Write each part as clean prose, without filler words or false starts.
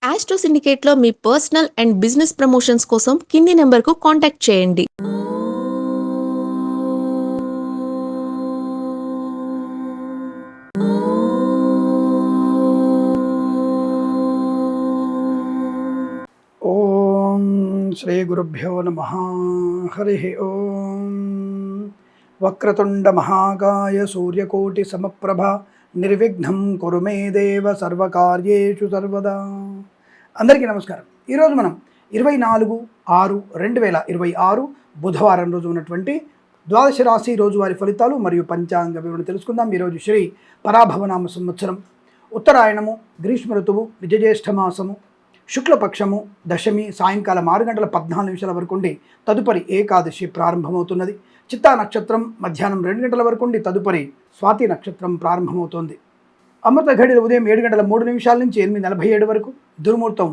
Astro సిండికేట్లో మీ personal and business promotions కోసం కింది నెంబర్కు కాంటాక్ట్ చేయండి. ఓం శ్రీ గురుభ్యో నమ. హరి ఓం. వక్రతుండ మహాకాయ సూర్యకోటి సమప్రభ నిర్విఘ్నం కురు మే దేవ సర్వకార్యేషు సర్వదా. అందరికీ నమస్కారం. ఈరోజు మనం 24/6/2026 బుధవారం రోజు ఉన్నటువంటి ద్వాదశ రాశి రోజువారి ఫలితాలు మరియు పంచాంగ వివరణ తెలుసుకుందాం. ఈరోజు శ్రీ పరాభవనామ సంవత్సరం, ఉత్తరాయణము, గ్రీష్మ ఋతువు, విజయజ్యేష్ఠ మాసము, శుక్లపక్షము, దశమి సాయంకాలం 6:14 వరకు ఉండి తదుపరి ఏకాదశి ప్రారంభమవుతున్నది. చిత్తా నక్షత్రం మధ్యాహ్నం 2 గంటల వరకు ఉండి తదుపరి స్వాతి నక్షత్రం ప్రారంభమవుతోంది. అమృత ఘడియలు ఉదయం 7:03 నుంచి 8:47 వరకు, దుర్ముహూర్తం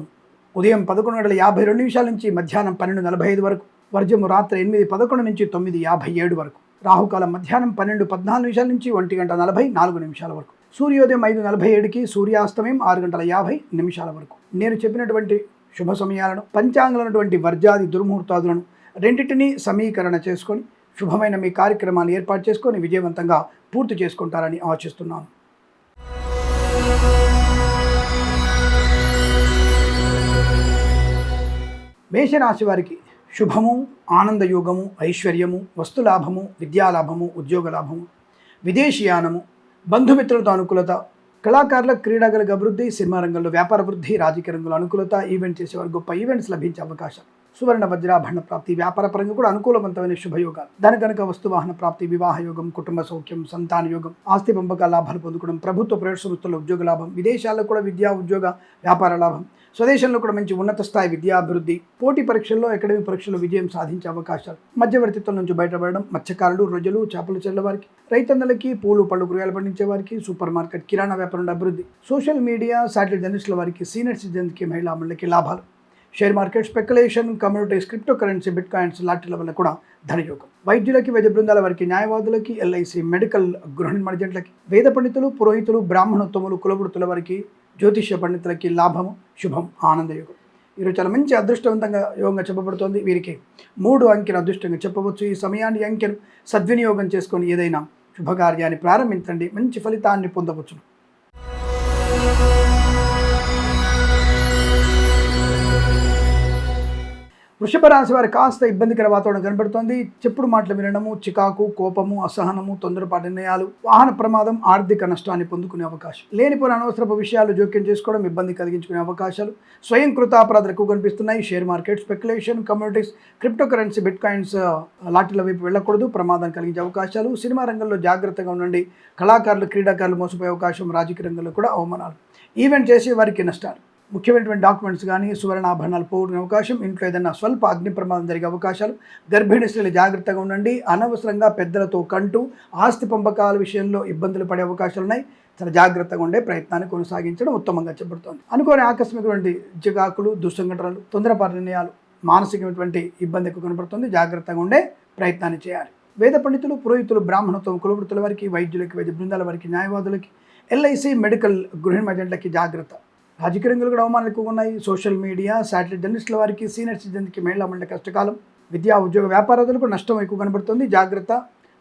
ఉదయం 11:52 నుంచి మధ్యాహ్నం 12:45 వరకు, వర్జము రాత్రి 8:11 నుంచి 9:57 వరకు, రాహుకాలం మధ్యాహ్నం 12:14 నుంచి 1:44 వరకు, సూర్యోదయం 5:47కి, సూర్యాస్తమయం 6:50 వరకు. నేను చెప్పినటువంటి శుభ సమయాలను, పంచాంగంలో ఉన్నటువంటి వర్జాది దుర్ముహూర్తాదులను రెండింటినీ సమీకరణ చేసుకొని శుభమైన మీ కార్యక్రమాన్ని ఏర్పాటు చేసుకొని విజయవంతంగా పూర్తి చేసుకుంటారని ఆశిస్తున్నాను. మేషరాశి వారికి శుభము, ఆనందయోగము, ఐశ్వర్యము, వస్తులాభము, విద్యాలాభము, ఉద్యోగ లాభము, విదేశీయానము, బంధుమిత్రులతో అనుకూలత, కళాకారుల క్రీడాగలకు అభివృద్ధి, సినిమా రంగంలో వ్యాపార వృద్ధి, రాజకీయ రంగంలో అనుకూలత, ఈవెంట్ చేసేవారు గొప్ప ఈవెంట్స్ లభించే అవకాశం, సువర్ణ వజ్రాభరణ ప్రాప్తి, వ్యాపార పరంగా కూడా అనుకూలవంతమైన శుభయోగాలు, ధనగనక వస్తువాహన ప్రాప్తి, వివాహ యోగం, కుటుంబ సౌఖ్యం, సంతాన యోగం, ఆస్తి పంపకాల లాభాలు పొందుకోవడం, ప్రభుత్వ ప్రైవేట్ సంస్థల్లో ఉద్యోగ లాభం, విదేశాల్లో కూడా విద్యా ఉద్యోగ వ్యాపార లాభం, స్వదేశంలో కూడా మంచి ఉన్నత స్థాయి విద్యాభివృద్ధి, పోటీ పరీక్షల్లో అకాడమిక్ పరీక్షల్లో విజయం సాధించే అవకాశాలు, మధ్యవర్తిత్వం నుంచి బయటపడడం, మత్స్యకారులు, రొయ్యలు, చేపలు చెల్ల వారికి, రైతన్నలకి, పూలు పళ్ళు కూరగాయలు పండించే వారికి, సూపర్ మార్కెట్ కిరాణా వ్యాపారం అభివృద్ధి, సోషల్ మీడియా సాటిలైట్ జర్నలిస్టుల వారికి, సీనియర్ సిటిజన్స్కి, మహిళా మండలికి లాభాలు, share market, speculation, communities, crypto currency, bitcoins లాంటిల వల్ల కూడా ధనయోగం, వైద్యులకి, వైద్య బృందాల వారికి, న్యాయవాదులకి, ఎల్ఐసి, మెడికల్, గృహ నిర్మాణ ఏజెంట్లకి, వేద పండితులు, పురోహితులు, బ్రాహ్మణోత్తములు, కులవృత్తుల వారికి, జ్యోతిష్య పండితులకి లాభము, శుభం, ఆనందయోగం. ఈరోజు చాలా మంచి అదృష్టవంతంగా యోగంగా చెప్పబడుతోంది. వీరికి 3 అంకెను అదృష్టంగా చెప్పవచ్చు. ఈ సమయాన్ని, అంకెను సద్వినియోగం చేసుకొని ఏదైనా శుభకార్యాన్ని ప్రారంభించండి, మంచి ఫలితాన్ని పొందవచ్చు. వృషభ రాశి వారి కాస్త ఇబ్బందికర వాతావరణం కనబడుతోంది. చెప్పుడు మాటలు వినడము, చికాకు, కోపము, అసహనము, తొందరపాటు నిర్ణయాలు, వాహన ప్రమాదం, ఆర్థిక నష్టాన్ని పొందుకునే అవకాశం, లేనిపోయిన అనవసరపు విషయాలు జోక్యం చేసుకోవడం, ఇబ్బంది కలిగించుకునే అవకాశాలు, స్వయం కృతాపరాధాలు ఎక్కువ కనిపిస్తున్నాయి. Share market, speculation, communities, crypto currency, bitcoins లాటిల వైపు వెళ్ళకూడదు, ప్రమాదం కలిగించే అవకాశాలు, సినిమా రంగంలో జాగ్రత్తగా ఉండండి, కళాకారులు, క్రీడాకారులు మోసపోయే అవకాశం, రాజకీయ రంగంలో కూడా అవమానాలు, ఈవెంట్ చేసే వారికి నష్టాలు, ముఖ్యమైనటువంటి డాక్యుమెంట్స్ కానీ సువర్ణాభరణాలు పోగొనే అవకాశం, ఇంట్లో ఏదైనా స్వల్ప అగ్ని ప్రమాదం జరిగే అవకాశాలు, గర్భిణీ స్త్రీలు జాగ్రత్తగా ఉండండి, అనవసరంగా పెద్దలతో కంటూ ఆస్తి పంపకాల విషయంలో ఇబ్బందులు పడే అవకాశాలు ఉన్నాయి. చాలా జాగ్రత్తగా ఉండే ప్రయత్నాన్ని కొనసాగించడం ఉత్తమంగా చెప్పబడుతోంది. అనుకోని ఆకస్మికటువంటి చికాకులు, దుస్సంఘటనలు, తొందరపాటు నిర్ణయాలు, మానసికమైనటువంటి ఇబ్బంది ఎక్కువ కనబడుతుంది. జాగ్రత్తగా ఉండే ప్రయత్నాన్ని చేయాలి. వేద పండితులు, పురోహితులు, బ్రాహ్మణత్వం, కులవృత్తుల వారికి, వైద్యులకి, వైద్య బృందాల వారికి, న్యాయవాదులకి, ఎల్ఐసి, మెడికల్, గృహ ఏజెంట్లకి జాగ్రత్త. రాజకీయ రంగంలో కూడా అవమానాలు ఎక్కువగా ఉన్నాయి. సోషల్ మీడియా, శాటిలైట్ జర్నలిస్టుల వారికి, సీనియర్ సిటిజన్కి, మహిళా మండలి కష్టకాలం, విద్యా ఉద్యోగ వ్యాపారాదులకు నష్టం ఎక్కువ కనబడుతుంది. జాగ్రత్త.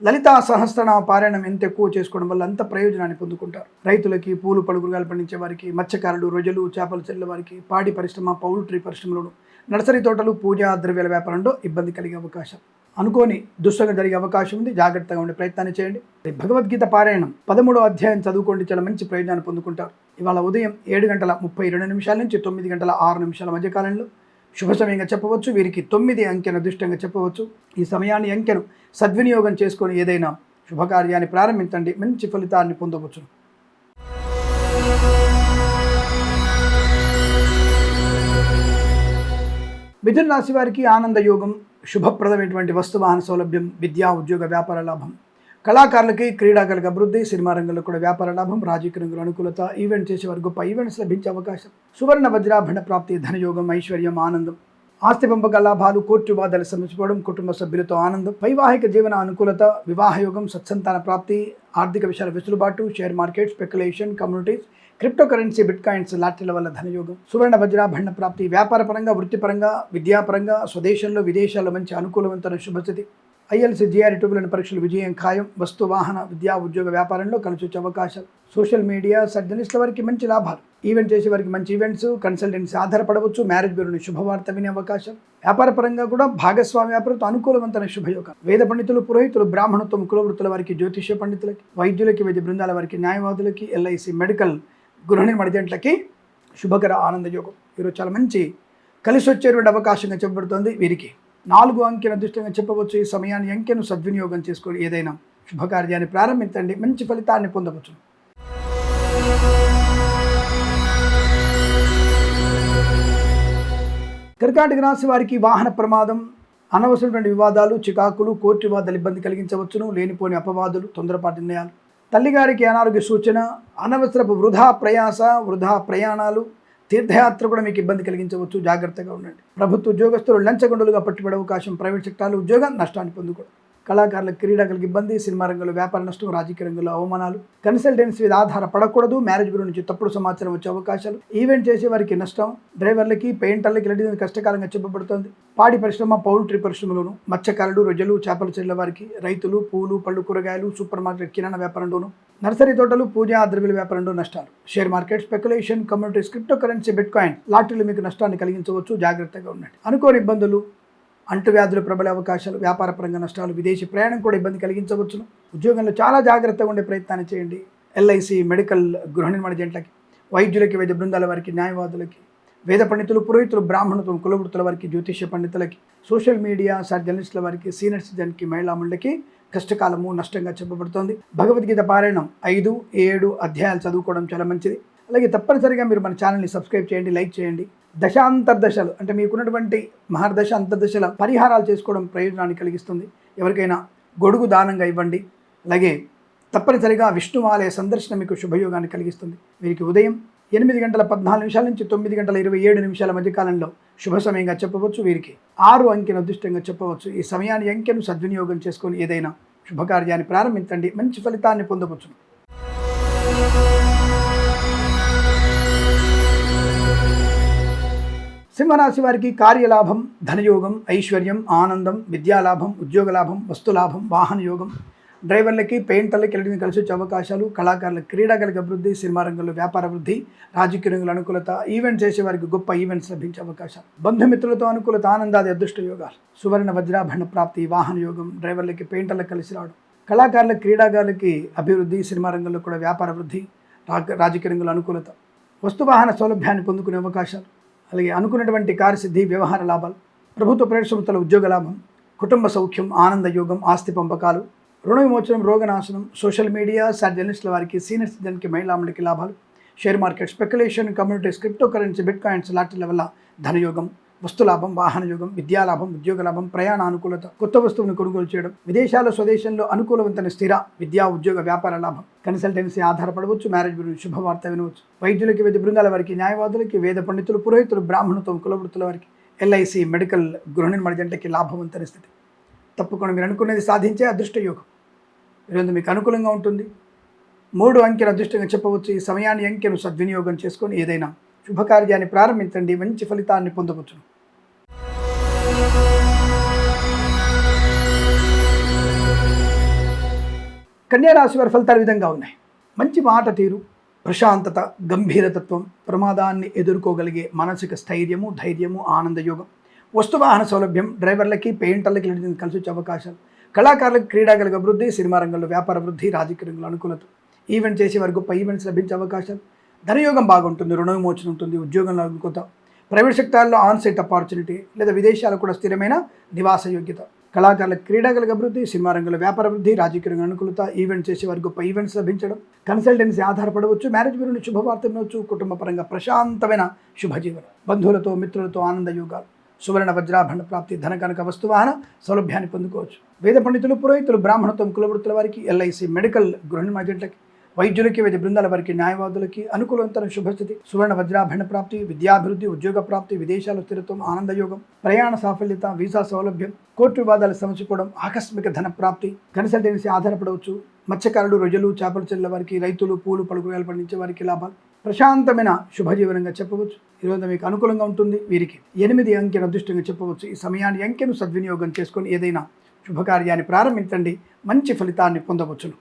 లలితా సహస్రనామ పారాయణం ఎంత ఎక్కువ చేసుకోవడం వల్ల అంత ప్రయోజనాన్ని పొందుకుంటారు. రైతులకి, పూలు పళ్ళు కూరగాయలు పండించే వారికి, మత్స్యకారులు, రొయ్యలు, చేపలు చెల్లె వారికి, పాడి పరిశ్రమ, పౌల్ట్రీ పరిశ్రమలోను, నర్సరీ తోటలు, పూజా ద్రవ్యాల వ్యాపారంలో ఇబ్బంది కలిగే అవకాశం, అనుకోని దుస్సంగా జరిగే అవకాశం ఉంది. జాగ్రత్తగా ఉండే ప్రయత్నాన్ని చేయండి. భగవద్గీత పారాయణం 13వ అధ్యాయం చదువుకోండి, చాలా మంచి ప్రయోజనాన్ని పొందుకుంటారు. ఇవాళ ఉదయం 7:32 నుంచి 9:06 మధ్య కాలంలో శుభ సమయంగా చెప్పవచ్చు. వీరికి 9 అంకెను అదృష్టంగా చెప్పవచ్చు. ఈ సమయాన్ని, అంకెను సద్వినియోగం చేసుకొని ఏదైనా శుభకార్యాన్ని ప్రారంభించండి, మంచి ఫలితాన్ని పొందవచ్చు. మిథున రాశి వారికి ఆనందయోగం, శుభప్రదమైనటువంటి వస్తువాహన సౌలభ్యం, విద్యా ఉద్యోగ వ్యాపార లాభం, కళాకారులకి, క్రీడాకారులకు అభివృద్ధి, సినిమా రంగంలో కూడా వ్యాపార లాభం, రాజకీయ రంగంలో అనుకూలత, ఈవెంట్ చేసేవారు గొప్ప ఈవెంట్స్ లభించే అవకాశం, సువర్ణ వజ్రాభరణ ప్రాప్తి, ధనయోగం, ఐశ్వర్యం, ఆనందం, ఆస్తి పంపక లాభాలు, కోర్టు వివాదాలు సమసిపోవడం, కుటుంబ సభ్యులతో ఆనందం, వైవాహిక జీవన అనుకూలత, వివాహయోగం, సత్సంతాన ప్రాప్తి, ఆర్థిక విషయాల వెసులుబాటు, share market, speculation, communities, crypto currency bitcoins లాటరీల వల్ల ధనయోగం, సువర్ణ వజ్రాభరణ ప్రాప్తి, వ్యాపార పరంగా, వృత్తిపరంగా, విద్యాపరంగా, స్వదేశంలో విదేశాల్లో మంచి అనుకూలవంతమైన శుభస్థితి, ఐఎల్సీ జిఆర్ఈ ట్యూబుల్ పరీక్షలు విజయం ఖాయం, వస్తు వాహన విద్యా ఉద్యోగ వ్యాపారంలో కలిసి వచ్చే అవకాశాలు, సోషల్ మీడియా జర్నలిస్టుల వారికి మంచి లాభాలు, ఈవెంట్ చేసే వారికి మంచి ఈవెంట్స్, కన్సల్టెన్సీ ఆధారపడవచ్చు, మ్యారేజ్ బ్యూరోని శుభవార్త వినే అవకాశం, వ్యాపార పరంగా కూడా భాగస్వామ్య వ్యాపారంతో అనుకూలవంతమైన శుభయోగం, వేద పండితులు, పురోహితులు, బ్రాహ్మణత్వం, కులవృత్తుల వారికి, జ్యోతిష్య పండితులకి, వైద్యులకి, వైద్య బృందాల వారికి, న్యాయవాదులకి, ఎల్ఐసి, మెడికల్, గృహ నిర్మాణ ఏజెంట్లకి శుభకర ఆనందయోగం. ఈరోజు చాలా మంచి కలిసి వచ్చేటువంటి అవకాశంగా చెప్పబడుతోంది. వీరికి 4 అంకెను అదృష్టంగా చెప్పవచ్చు. ఈ సమయాన్ని అంకెను సద్వినియోగం చేసుకొని ఏదైనా శుభకార్యాన్ని ప్రారంభించండి, మంచి ఫలితాన్ని పొందవచ్చు. కర్కాటక రాశి వారికి వాహన ప్రమాదం, అనవసరమైన వివాదాలు, చికాకులు, కోర్టు వివాదాలు ఇబ్బంది కలిగించవచ్చును. లేనిపోని అపవాదులు, తొందరపాటు నిర్ణయాలు, తల్లిగారికి అనారోగ్య సూచన, అనవసరపు వృధా ప్రయాస, వృధా ప్రయాణాలు, తీర్థయాత్ర కూడా మీకు ఇబ్బంది కలిగించవచ్చు. జాగ్రత్తగా ఉండండి. ప్రభుత్వ ఉద్యోగస్తులు లంచగొండలుగా పట్టుబడే అవకాశం, ప్రైవేట్ సెక్టార్లు ఉద్యోగం నష్టాన్ని పొందుకోవడం, కళాకారులకు, క్రీడాకులకు ఇబ్బంది, సినిమా రంగంలో వ్యాపార నష్టం, రాజకీయ రంగంలో అవమానాలు, కన్సల్టెన్సీ మీద ఆధారపడకూడదు, మ్యారేజ్ బ్యూరో నుంచి తప్పుడు సమాచారం వచ్చే అవకాశాలు, ఈవెంట్ చేసే వారికి నష్టం, డ్రైవర్లకి, పెయింటర్లకి ఇలాంటి కష్టకాలంగా చెప్పబడుతోంది. పాడి పరిశ్రమ, పౌల్ట్రీ పరిశ్రమలోను, మత్స్యకారులు, రొయ్యలు, చేపల చెట్ల వారికి, రైతులు, పూలు, పళ్ళు, కూరగాయలు, సూపర్ మార్కెట్, కిరాణా వ్యాపారంలోను, నర్సరీ తోటలు, పూజా ద్రవ్యాల వ్యాపారంలో నష్టాలు, share market, speculation, communities, crypto currency, bitcoin లాటరీలు మీకు నష్టాన్ని కలిగించవచ్చు. జాగ్రత్తగా ఉండండి. అనుకోని ఇబ్బందులు, అంటువ్యాధులు ప్రబలే అవకాశాలు, వ్యాపార పరంగా నష్టాలు, విదేశీ ప్రయాణం కూడా ఇబ్బంది కలిగించవచ్చును. ఉద్యోగంలో చాలా జాగ్రత్తగా ఉండే ప్రయత్నాన్ని చేయండి. ఎల్ఐసి, మెడికల్, గృహ నిర్మాణ ఏజెంట్లకి, వైద్యులకి, వైద్య బృందాల వారికి, న్యాయవాదులకి, వేద పండితులు, పురోహితులు, బ్రాహ్మణత్వం, కులవృత్తుల వారికి, జ్యోతిష్య పండితులకి, సోషల్ మీడియా జర్నలిస్టుల వారికి, సీనియర్ సిటిజన్కి, మహిళామణులకి కష్టకాలము నష్టంగా చెప్పబడుతోంది. భగవద్గీత పారాయణం 5, 7 అధ్యాయాలు చదువుకోవడం చాలా మంచిది. అలాగే తప్పనిసరిగా మీరు మన ఛానల్ని సబ్స్క్రైబ్ చేయండి, లైక్ చేయండి. దశాంతర్దశలు అంటే మీకున్నటువంటి మహర్దశ, అంతర్దశల పరిహారాలు చేసుకోవడం ప్రయోజనాన్ని కలిగిస్తుంది. ఎవరికైనా గొడుగు దానంగా ఇవ్వండి. అలాగే తప్పనిసరిగా విష్ణువాలయ సందర్శన మీకు శుభయోగాన్ని కలిగిస్తుంది. వీరికి ఉదయం 8:14 నుంచి 9:27 మధ్యకాలంలో శుభ సమయంగా చెప్పవచ్చు. వీరికి 6 అంకెను అదృష్టంగా చెప్పవచ్చు. ఈ సమయాన్ని అంకెను సద్వినియోగం చేసుకొని ఏదైనా శుభకార్యాన్ని ప్రారంభించండి, మంచి ఫలితాన్ని పొందవచ్చు. సింహరాశి వారికి కార్యలాభం, ధనయోగం, ఐశ్వర్యం, ఆనందం, విద్యాలాభం, ఉద్యోగ లాభం, వస్తులాభం, వాహన యోగం, డ్రైవర్లకి, పెయింటర్లకి వెళ్ళడం కలిసి వచ్చే అవకాశాలు, కళాకారులకు, క్రీడాకారులకు అభివృద్ధి, సినిమా రంగంలో వ్యాపార వృద్ధి, రాజకీయ రంగంలో అనుకూలత, ఈవెంట్ చేసే వారికి గొప్ప ఈవెంట్స్ లభించే అవకాశాలు, బంధుమిత్రులతో అనుకూలత, ఆనందాది అదృష్ట యోగాలు, సువర్ణ వజ్రాభరణ ప్రాప్తి, వాహన యోగం, డ్రైవర్లకి, పెయింటర్లకు కలిసి రావడం, కళాకారులకు, క్రీడాకారులకి అభివృద్ధి, సినిమా రంగంలో కూడా వ్యాపార వృద్ధి, రాజకీయ రంగంలో అనుకూలత, వస్తువాహన సౌలభ్యాన్ని పొందుకునే అవకాశాలు, అలాగే అనుకున్నటువంటి కార్యసిద్ధి, వ్యవహార లాభాలు, ప్రభుత్వ ప్రైవేట్ సంస్థల ఉద్యోగ లాభం, కుటుంబ సౌఖ్యం, ఆనంద యోగం, ఆస్తి పంపకాలు, రుణ విమోచనం, రోగనాశనం, సోషల్ మీడియా జర్నలిస్టుల వారికి, సీనియర్ సిటిజన్కి, మహిళామణులకి లాభాలు, share market, speculation, communities, crypto currency, bitcoins లాటరీల వల్ల ధనయోగం, వస్తులాభం, వాహన యోగం, విద్యాలాభం, ఉద్యోగ లాభం, ప్రయాణ అనుకూలత, కొత్త వస్తువును కొనుగోలు చేయడం, విదేశాల్లో, స్వదేశంలో అనుకూలవంతమైన స్థిర విద్యా ఉద్యోగ వ్యాపార లాభం, కన్సల్టెన్సీ ఆధారపడవచ్చు, మ్యారేజ్ బ్యూరో శుభవార్త వినవచ్చు, వైద్యులకి, వైద్య బృందాల వారికి, న్యాయవాదులకి, వేద పండితులు, పురోహితులు, బ్రాహ్మణత్వం, కులవృత్తుల వారికి, ఎల్ఐసి, మెడికల్, గృహ నిర్మాణ జంటకి లాభవంతమైన స్థితి. తప్పకుండా మీరు అనుకునేది సాధించే అదృష్ట యోగం ఈరోజు మీకు అనుకూలంగా ఉంటుంది. 3 అంకెను అదృష్టంగా చెప్పవచ్చు. ఈ సమయాన్ని అంకెను సద్వినియోగం చేసుకొని ఏదైనా శుభకార్యాన్ని ప్రారంభించండి, మంచి ఫలితాన్ని పొందవచ్చు. కన్యా రాశి వారి ఫలితాలు విధంగా ఉన్నాయి. మంచి మాట తీరు, ప్రశాంతత, గంభీరతత్వం, ప్రమాదాన్ని ఎదుర్కోగలిగే మానసిక స్థైర్యము, ధైర్యము, ఆనందయోగం, వస్తువాహన సౌలభ్యం, డ్రైవర్లకి, పెయింటర్లకి కలిసి వచ్చే అవకాశాలు, కళాకారులకు, క్రీడాకారులకు అభివృద్ధి, సినిమా రంగంలో వ్యాపార వృద్ధి, రాజకీయ రంగంలో అనుకూలత, ఈవెంట్ చేసే వారికి గొప్ప ఈవెంట్స్ లభించే అవకాశాలు, ధనయోగం బాగుంటుంది, రుణ విమోచన ఉంటుంది, ఉద్యోగంలో అనుకూలత, ప్రైవేట్ సెక్టార్లో ఆన్సైట్ ఆపర్చునిటీ లేదా విదేశాలకు కూడా స్థిరమైన నివాస యోగ్యత, కళాకారులకు, క్రీడాకారులకు అభివృద్ధి, సినిమా రంగంలో వ్యాపార వృద్ధి, రాజకీయ రంగం అనుకూలత, ఈవెంట్ చేసే వారికి గొప్ప ఈవెంట్స్ లభించడం, కన్సల్టెన్సీ ఆధారపడవచ్చు, మ్యారేజ్ బ్యూరో నుంచి శుభవార్త వినవచ్చు, కుటుంబ పరంగా ప్రశాంతమైన శుభజీవనం, బంధువులతో, మిత్రులతో ఆనంద యోగాలు, సువర్ణ వజ్రాభరణ ప్రాప్తి, ధన కనక వస్తువాహన సౌలభ్యాన్ని పొందుకోవచ్చు. వేద పండితులు, పురోహితులు, బ్రాహ్మణత్వం, కులవృత్తుల వారికి, ఎల్ఐసి, మెడికల్, గృహ నిర్మాణ ఏజెంట్లకి, వైద్యులకి, వైద్య బృందాల వారికి, న్యాయవాదులకి అనుకూలవంతమైన శుభస్థితి, సువర్ణ వజ్రాభరణ ప్రాప్తి, విద్యాభివృద్ధి, ఉద్యోగ ప్రాప్తి, విదేశాల స్థిరత్వం, ఆనందయోగం, ప్రయాణ సాఫల్యత, వీసా సౌలభ్యం, కోర్టు వివాదాలు సమసిపోవడం, ఆకస్మిక ధన ప్రాప్తి, కన్సల్టెన్సీ ఆధారపడవచ్చు, మత్స్యకారులు, రొయ్యలు, చేపల చెట్ల వారికి, రైతులు, పూలు, పలుకురాయలు పండించే వారికి లాభాలు, ప్రశాంతమైన శుభజీవనంగా చెప్పవచ్చు. ఈరోజు మీకు అనుకూలంగా ఉంటుంది. వీరికి 8 అంకెను అదృష్టంగా చెప్పవచ్చు. ఈ సమయాన్ని అంకెను సద్వినియోగం చేసుకొని ఏదైనా శుభకార్యాన్ని ప్రారంభించండి, మంచి ఫలితాన్ని పొందవచ్చును.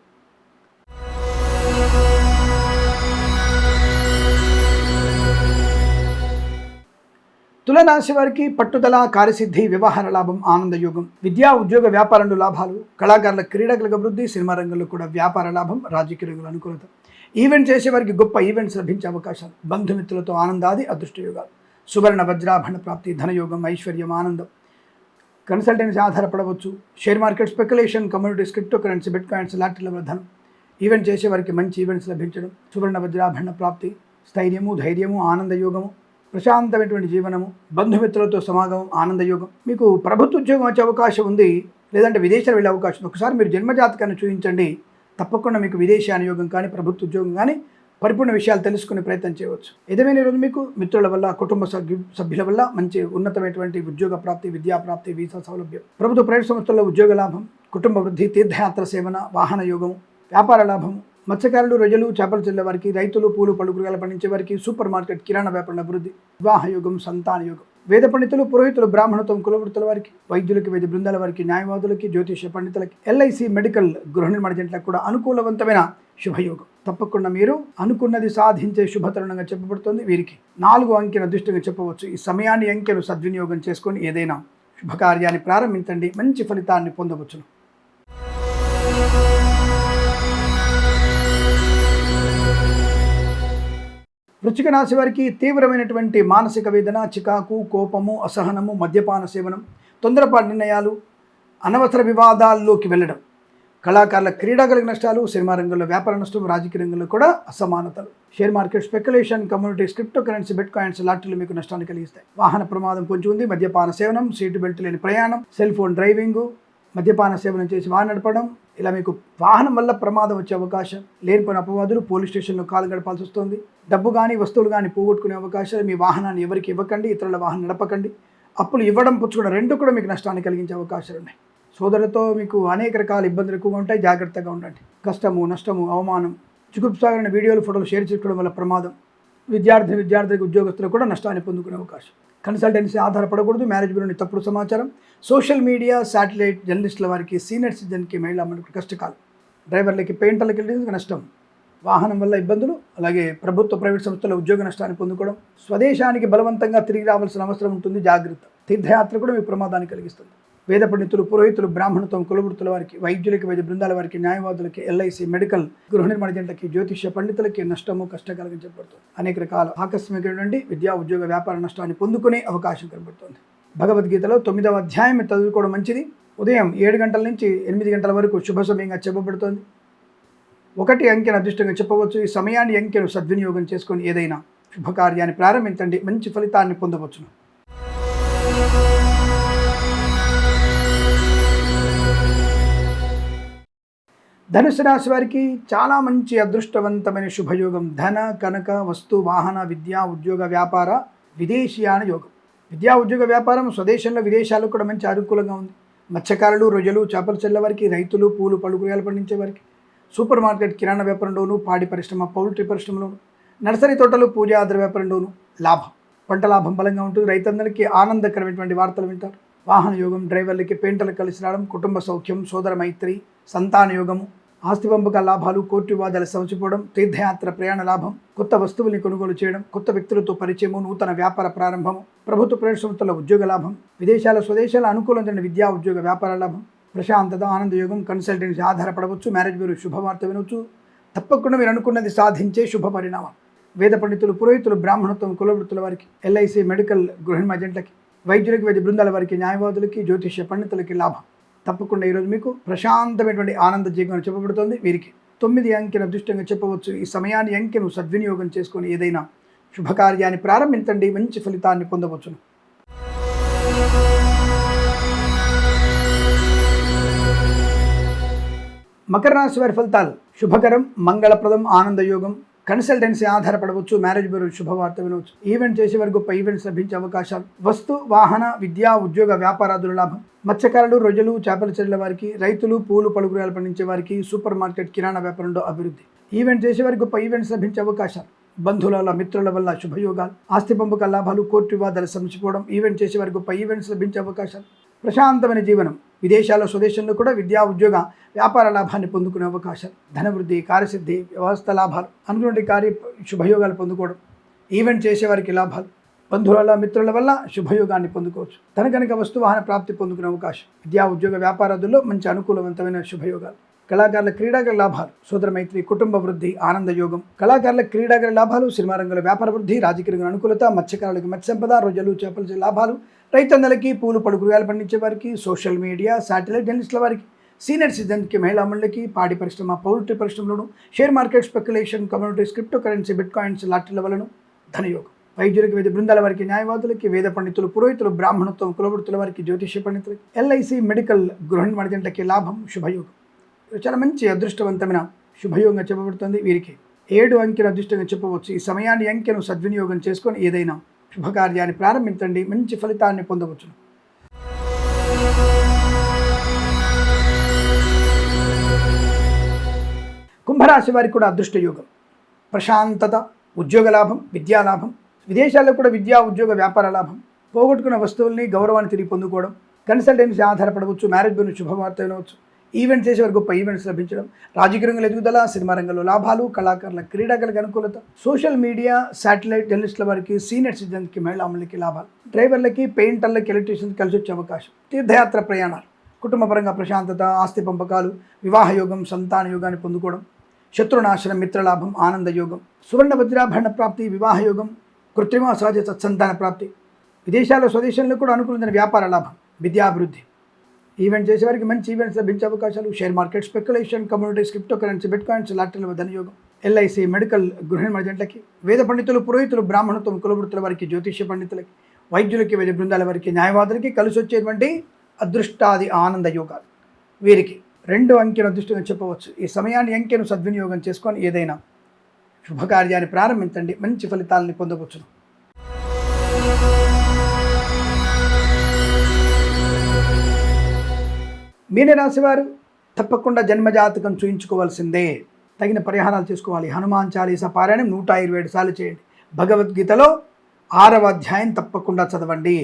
తులారాశి వారికి పట్టుదల, కార్యసిద్ధి, వ్యవహార లాభం, ఆనందయోగం, విద్యా ఉద్యోగ వ్యాపారంలో లాభాలు, కళాకారుల క్రీడకులకు అభివృద్ధి, సినిమా రంగంలో కూడా వ్యాపార లాభం, రాజకీయ రంగంలో అనుకూలత, ఈవెంట్ చేసే వారికి గొప్ప ఈవెంట్స్ లభించే అవకాశాలు, బంధుమిత్రులతో ఆనందాది అదృష్టయోగాలు, సువర్ణ వజ్రాభరణ ప్రాప్తి, ధనయోగం, ఐశ్వర్యం, ఆనందం, కన్సల్టెన్సీ ఆధారపడవచ్చు, share market, speculation, communities, crypto currency, bitcoins, లాటరీల ధనం, ఈవెంట్ చేసే వారికి మంచి ఈవెంట్స్ లభించడం, సువర్ణ వజ్రాభరణ ప్రాప్తి, స్థైర్యము, ధైర్యము, ఆనందయోగము, ప్రశాంతమైనటువంటి జీవనము, బంధుమిత్రులతో సమాగమం, ఆనందయోగం. మీకు ప్రభుత్వ ఉద్యోగం వచ్చే అవకాశం ఉంది, లేదంటే విదేశాలు వెళ్ళే అవకాశం. ఒకసారి మీరు జన్మజాతకాన్ని చూపించండి, తప్పకుండా మీకు విదేశాన యోగం కానీ ప్రభుత్వ ఉద్యోగం కానీ పరిపూర్ణ విషయాలు తెలుసుకునే ప్రయత్నం చేయవచ్చు. ఏదేమైనా ఈరోజు మీకు మిత్రుల వల్ల, కుటుంబ సభ్యుల వల్ల మంచి ఉన్నతమైనటువంటి ఉద్యోగ ప్రాప్తి, విద్యా ప్రాప్తి, వీసా సౌలభ్యం, ప్రభుత్వ ప్రైవేట్ సంస్థల్లో ఉద్యోగ లాభం, కుటుంబ వృద్ధి, తీర్థయాత్ర సేవన, వాహన యోగం, వ్యాపార లాభం, మత్స్యకారులు, రొయ్యలు, చేపలు చెల్లే వారికి, రైతులు, పూలు పళ్ళు కూరగాయలు పండించే వారికి, సూపర్ మార్కెట్, కిరాణా వ్యాపారం అభివృద్ధి, వివాహ యోగం, సంతాన యోగం, వేద పండితులు, పురోహితులు, బ్రాహ్మణత్వం, కులవృత్తుల వారికి, వైద్యులకి, వైద్య బృందాల వారికి, న్యాయవాదులకి, జ్యోతిష పండితులకి, ఎల్ఐసి, మెడికల్, గృహ నిర్మాణ జంటలకు కూడా అనుకూలవంతమైన శుభయోగం. తప్పకుండా మీరు అనుకున్నది సాధించే శుభతరుణంగా చెప్పబడుతుంది. వీరికి 4 అంకెను అదృష్టంగా చెప్పవచ్చు. ఈ సమయాన్ని అంకెను సద్వినియోగం చేసుకొని ఏదైనా శుభకార్యాన్ని ప్రారంభించండి, మంచి ఫలితాన్ని పొందవచ్చును. వృశ్చిక రాశి వారికి తీవ్రమైనటువంటి మానసిక వేదన, చికాకు, కోపము, అసహనము, మద్యపాన సేవనం, తొందరపాటు నిర్ణయాలు, అనవసర వివాదాల్లోకి వెళ్ళడం, కళాకారుల క్రీడాగలిగిన నష్టాలు, సినిమా రంగంలో వ్యాపార నష్టం, రాజకీయ రంగంలో కూడా అసమానతలు, share market, speculation, communities, crypto currency, bitcoins, లాటరీలు మీకు నష్టాన్ని కలిగిస్తాయి. వాహన ప్రమాదం పొంచి ఉంది. మద్యపాన సేవనం, సీటు బెల్ట్ లేని ప్రయాణం, సెల్ ఫోన్ డ్రైవింగు, మద్యపాన సేవనం చేసి వాహనం నడపడం, ఇలా మీకు వాహనం వల్ల ప్రమాదం వచ్చే అవకాశం, లేనిపోయిన అపవాదులు, పోలీస్ స్టేషన్లో కాలు గడపాల్సి వస్తుంది, డబ్బు కానీ వస్తువులు కానీ పోగొట్టుకునే అవకాశాలు, మీ వాహనాన్ని ఎవరికి ఇవ్వకండి, ఇతరుల వాహనం నడపకండి, అప్పులు ఇవ్వడం, పుచ్చుకోవడం 2 కూడా మీకు నష్టాన్ని కలిగించే అవకాశాలు ఉన్నాయి. సోదరులతో మీకు అనేక రకాల ఇబ్బందులు ఎక్కువగా ఉంటాయి, జాగ్రత్తగా ఉండండి. కష్టము, నష్టము, అవమానం, చిగుప్సాగరణ వీడియోలు, ఫోటోలు షేర్ చేసుకోవడం వల్ల ప్రమాదం, విద్యార్థులకు, ఉద్యోగస్తులకు కూడా నష్టాన్ని పొందుకునే అవకాశం. కన్సల్టెన్సీ ఆధారపడకూడదు, మ్యారేజ్ బ్యూరోని తప్పుడు సమాచారం, సోషల్ మీడియా, శాటిలైట్, జర్నలిస్టుల వారికి, సీనియర్ సిటిజన్కి, మహిళా మనకు కష్టకాలు, డ్రైవర్లకి, పెయింటర్లకి నష్టం, వాహనం వల్ల ఇబ్బందులు, అలాగే ప్రభుత్వ ప్రైవేట్ సంస్థల ఉద్యోగ నష్టాన్ని పొందుకోవడం, స్వదేశానికి బలవంతంగా తిరిగి రావాల్సిన అవసరం ఉంటుంది, జాగ్రత్త. తీర్థయాత్ర కూడా మీకు ప్రమాదాన్ని కలిగిస్తుంది. వేద పండితులు, పురోహితులు, బ్రాహ్మణత్వం, కులవృత్తుల వారికి, వైద్యులకి, వైద్య బృందాల వారికి, న్యాయవాదులకి, ఎల్ఐసి, మెడికల్, గృహ నిర్మాణ జంటలకి, జ్యోతిష పండితులకి నష్టము, కష్టకాలంగా చెప్పబడుతుంది. అనేక రకాల ఆకస్మికమైనటువంటి విద్యా ఉద్యోగ వ్యాపార నష్టాన్ని పొందుకునే అవకాశం కనబడుతుంది. భగవద్గీతలో 9వ అధ్యాయం చదువుకోవడం మంచిది. ఉదయం 7 గంటల నుంచి 8 గంటల వరకు శుభ సమయంగా చెప్పబడుతుంది. 1 అంకెను అదృష్టంగా చెప్పవచ్చు. ఈ సమయాన్ని అంకెను సద్వినియోగం చేసుకొని ఏదైనా శుభకార్యాన్ని ప్రారంభించండి, మంచి ఫలితాన్ని పొందవచ్చును. ధనుసు రాశి వారికి చాలా మంచి అదృష్టవంతమైన శుభయోగం. ధన, కనక, వస్తు, వాహన, విద్యా, ఉద్యోగ, వ్యాపార, విదేశీయాన యోగం. విద్యా, ఉద్యోగ, వ్యాపారం స్వదేశంలో, విదేశాలకు కూడా మంచి అనుకూలంగా ఉంది. మత్స్యకారులు, రొయ్యలు, చేపలు చెల్లే వారికి, రైతులు, పూలు పళ్ళు కూరగాయలు పండించే వారికి, సూపర్ మార్కెట్, కిరాణా వ్యాపారంలోను, పాడి పరిశ్రమ, పౌల్ట్రీ పరిశ్రమలోను, నర్సరీ తోటలు, పూజా ఆధార వ్యాపారంలోను లాభం, పంట లాభం బలంగా ఉంటుంది. రైతందరికీ ఆనందకరమైనటువంటి వార్తలు వింటారు. వాహన యోగం, డ్రైవర్లకి, పెయింటర్లకు కలిసి రావడం, కుటుంబ సౌఖ్యం, సోదర మైత్రి, సంతాన యోగము, ఆస్తి పంపక లాభాలు, కోర్టు వివాదాలు సమసిపోవడం, తీర్థయాత్ర ప్రయాణ లాభం, కొత్త వస్తువుల్ని కొనుగోలు చేయడం, కొత్త వ్యక్తులతో పరిచయము, నూతన వ్యాపార ప్రారంభము, ప్రభుత్వ ప్రైవేట్ సంస్థల ఉద్యోగ లాభం, విదేశాల, స్వదేశాల అనుకూలమైన విద్యా, ఉద్యోగ, వ్యాపార లాభం, ప్రశాంతత, ఆనందయోగం, కన్సల్టెన్సీ ఆధారపడవచ్చు, మ్యారేజ్ బ్యూరో శుభవార్త వినవచ్చు. తప్పకుండా మీరు అనుకున్నది సాధించే శుభ పరిణామం. వేద పండితులు, పురోహితులు, బ్రాహ్మణత్వం, కులవృత్తుల వారికి, ఎల్ఐసి, మెడికల్, గృహ ఏజెంట్లకి, వైద్యులకి, వైద్య బృందాల వారికి, న్యాయవాదులకి, జ్యోతిష పండితులకి లాభం. తప్పకుండా ఈరోజు మీకు ప్రశాంతమైనటువంటి ఆనంద జీవనం చెప్పబడుతుంది. వీరికి 9 అంకెను అదృష్టంగా చెప్పవచ్చు. ఈ సమయాన్ని అంకెను సద్వినియోగం చేసుకొని ఏదైనా శుభకార్యాన్ని ప్రారంభించండి, మంచి ఫలితాన్ని పొందవచ్చును. మకర రాశి వారి ఫలితాలు శుభకరం, మంగళప్రదం, ఆనందయోగం, కన్సల్టెన్సీ ఆధారపడవచ్చు, మ్యారేజ్ బ్యూరో శుభవార్త వినవచ్చు, ఈవెంట్ చేసే వారికి గొప్ప ఈవెంట్స్ లభించే అవకాశాలు, వస్తు, వాహన, విద్యా, ఉద్యోగ, వ్యాపారాదుల లాభం, మత్స్యకారులు, రొయ్యలు, చేపల చెల్లెల వారికి, రైతులు, పూలు పలుకురాలు పండించే వారికి, సూపర్ మార్కెట్, కిరాణా వ్యాపారంలో అభివృద్ధి, ఈవెంట్ చేసే వారికి గొప్ప ఈవెంట్స్ లభించే అవకాశాలు, బంధువుల మిత్రుల వల్ల శుభయోగాలు, ఆస్తి పంపక లాభాలు, కోర్టు వివాదాలు సమసిపోవడం, ఈవెంట్ చేసే వారికి గొప్ప ఈవెంట్స్ లభించే అవకాశాలు, ప్రశాంతమైన జీవనం, విదేశాల్లో స్వదేశంలో కూడా విద్యా ఉద్యోగ వ్యాపార లాభాన్ని పొందుకునే అవకాశాలు, ధనవృద్ధి, కార్యసిద్ధి, వ్యవస్థ లాభాలు, అనుకున్న కార్య శుభయోగాలు పొందుకోవడం, ఈవెంట్ చేసేవారికి లాభాలు, బంధువుల మిత్రుల వల్ల శుభయోగాన్ని పొందుకోవచ్చు, కనుక వస్తు వాహన ప్రాప్తి పొందుకునే అవకాశం, విద్యా ఉద్యోగ వ్యాపారాదుల్లో మంచి అనుకూలవంతమైన శుభయోగాలు, కళాకారుల క్రీడాగల లాభాలు, సోదర మైత్రి, కుటుంబ వృద్ధి, ఆనంద యోగం, కళాకారుల క్రీడాగల లాభాలు, సినిమా రంగంలో వ్యాపార వృద్ధి, రాజకీయ రంగం అనుకూలత, మత్స్యకారులకు మత్స్య సంపద, రొయ్యలు చేపల లాభాలు, రైతన్నలకి, పూలు పడు కూరగాయలు పండించే వారికి, సోషల్ మీడియా, శాటిలైట్ జర్నలిస్టుల వారికి, సీనియర్ సిటిజన్కి, మహిళా మండలికి, పాడి పరిశ్రమ, పౌల్ట్రీ పరిశ్రమలను, share market, speculation, communities, crypto currency, bitcoins, లాటరీల వలను ధనయోగం, వైద్యులకి, వేద బృందాల వారికి, న్యాయవాదులకి, వేద పండితులు, పురోహితులు, బ్రాహ్మణత్వం, కులవృత్తుల వారికి, జ్యోతిష్య పండితులకి, ఎల్ఐసి, మెడికల్, గృహిణి మణిజంటకి లాభం, శుభయోగం. చాలా మంచి అదృష్టవంతమైన శుభయోగంగా చెప్పబడుతుంది. వీరికి 7 అంకెను అదృష్టంగా చెప్పవచ్చు. ఈ సమయాన్ని అంకెను సద్వినియోగం చేసుకొని ఏదైనా శుభకార్యాన్ని ప్రారంభించండి, మంచి ఫలితాన్ని పొందవచ్చు. కుంభరాశి వారికి కూడా అదృష్ట యోగం, ప్రశాంతత, ఉద్యోగ లాభం, విద్యా లాభం, విదేశాల్లో కూడా విద్యా ఉద్యోగ వ్యాపార లాభం, పోగొట్టుకున్న వస్తువుల్ని, గౌరవాన్ని తిరిగి పొందుకోవడం, కన్సల్టెన్సీ ఆధారపడవచ్చు, మ్యారేజ్ గురించి శుభవార్త వినవచ్చు, ఈవెంట్ చేసేవారు గొప్ప ఈవెంట్స్ లభించడం, రాజకీయ రంగంలో ఎదుగుదల, సినిమా రంగంలో లాభాలు, కళాకారుల క్రీడాగలకు అనుకూలత, సోషల్ మీడియా, శాటిలైట్ జర్నలిస్టుల వారికి, సీనియర్ సిటిజన్కి, మహిళా అమలకి లాభాలు, డ్రైవర్లకి, పెయింటర్లకి, ఎలక్ట్రీషియన్స్ కలిసి వచ్చే అవకాశం, తీర్థయాత్ర ప్రయాణాలు, కుటుంబపరంగా ప్రశాంతత, ఆస్తి పంపకాలు, వివాహ యోగం, సంతాన యోగాన్ని పొందుకోవడం, శత్రునాశనం, మిత్రలాభం, ఆనంద యోగం, సువర్ణ వజ్రాభరణ ప్రాప్తి, వివాహ యోగం, కృత్రిమ సహజ సత్సంతాన ప్రాప్తి, విదేశాల్లో స్వదేశంలో కూడా అనుకూలమైన వ్యాపార లాభం, విద్యాభివృద్ధి, ఈవెంట్ చేసేవారికి మంచి ఈవెంట్స్ లభించే అవకాశాలు, share market, speculation, communities, crypto currency, bitcoins, లాటరీల ధనయోగం, ఎల్ఐసి, మెడికల్, గృహిణి మణిజంటకి, వేద పండితులు, పురోహితులు, బ్రాహ్మణత్వం, కులవృత్తుల వారికి, జ్యోతిష్య పండితులకి, వైద్యులకి, వేద బృందాల వారికి, న్యాయవాదులకి కలిసి వచ్చేటువంటి అదృష్టాది ఆనంద యోగాలు. వీరికి 2 అంకెను అదృష్టంగా చెప్పవచ్చు. ఈ సమయాన్ని అంకెను సద్వినియోగం చేసుకొని ఏదైనా శుభకార్యాన్ని ప్రారంభించండి, మంచి ఫలితాలని పొందవచ్చును. మీనరాశి వారు తప్పకుండా జన్మజాతకం చూయించుకోవాల్సిందే. తగిన పరిహారాలు చేసుకోవాలి. హనుమాన్ చాలీసా పారాయణం 127 సార్లు చేయండి. భగవద్గీతలో 6వ అధ్యాయం తప్పకుండా చదవండి.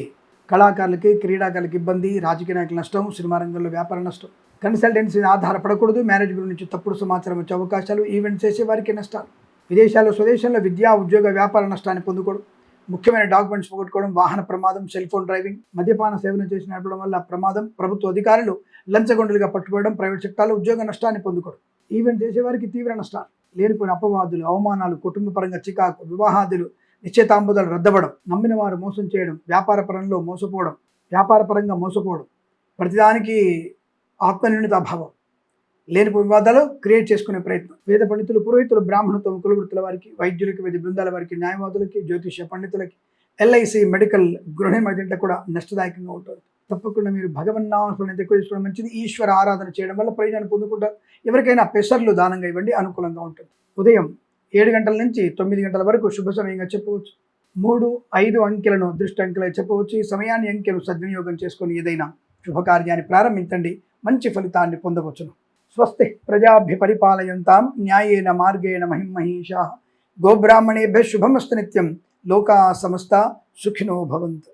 కళాకారులకి, క్రీడాకారులకి ఇబ్బంది, రాజకీయ నాయకుల నష్టం, సినిమా రంగంలో వ్యాపార నష్టం, కన్సల్టెన్సీ ఆధారపడకూడదు, మ్యారేజ్ గురించి తప్పుడు సమాచారం వచ్చే అవకాశాలు, ఈవెంట్ చేసే వారికి నష్టాలు, విదేశాల్లో స్వదేశంలో విద్యా ఉద్యోగ వ్యాపార నష్టాన్ని పొందుకోవడం, ముఖ్యమైన డాక్యుమెంట్స్ పోగొట్టుకోవడం, వాహన ప్రమాదం, సెల్ ఫోన్ డ్రైవింగ్, మద్యపాన సేవన చేసి నడపడం వల్ల ప్రమాదం, ప్రభుత్వ అధికారులు లంచగొండులుగా పట్టుకోవడం, ప్రైవేట్ సెక్టార్లో ఉద్యోగ నష్టాన్ని పొందుకోవడం, ఈవెంట్ చేసేవారికి తీవ్ర నష్టాలు, లేనిపోయిన అపవాదులు, అవమానాలు, కుటుంబ పరంగా చికాకు, వివాహాదులు, నిశ్చితాంబుదాలు రద్దవడం, నమ్మిన వారు మోసం చేయడం, వ్యాపార పరంగా మోసపోవడం, ప్రతిదానికి ఆత్మనిర్ణిత అభావం, లేనిపోయిన వివాదాలు క్రియేట్ చేసుకునే ప్రయత్నం, వేద పండితులు, పురోహితులు, బ్రాహ్మణత్వం, కులవృత్తుల వారికి, వైద్యులకి, వైద్య బృందాల వారికి, న్యాయవాదులకి, జ్యోతిష్య పండితులకి, ఎల్ఐసి, మెడికల్, గృహిణి మధ్యంటే కూడా నష్టదాయకంగా ఉంటుంది. తప్పకుండా మీరు భగవన్నామస్మరణ ఎక్కువ చేసుకోవడం మంచిది. ఈశ్వర ఆరాధన చేయడం వల్ల ప్రయోజనాన్ని పొందుకుంటారు. ఎవరికైనా పెసర్లు దానంగా ఇవ్వండి, అనుకూలంగా ఉంటుంది. ఉదయం 7 గంటల నుంచి 9 గంటల వరకు శుభ సమయంగా చెప్పవచ్చు. 3, 5 అంకెలను అదృష్ట అంకెలుగా చెప్పవచ్చు. ఈ సమయాన్ని అంకెను సద్వినియోగం చేసుకొని ఏదైనా శుభకార్యాన్ని ప్రారంభించండి, మంచి ఫలితాన్ని పొందవచ్చును. స్వస్తి ప్రజాభ్య పరిపాలయంతాం న్యాయేన మార్గేణ మహిమహీషాః. గోబ్రాహ్మణేభ్యః శుభమస్తు నిత్యం. లోకా సమస్తా సుఖినో భవంతు.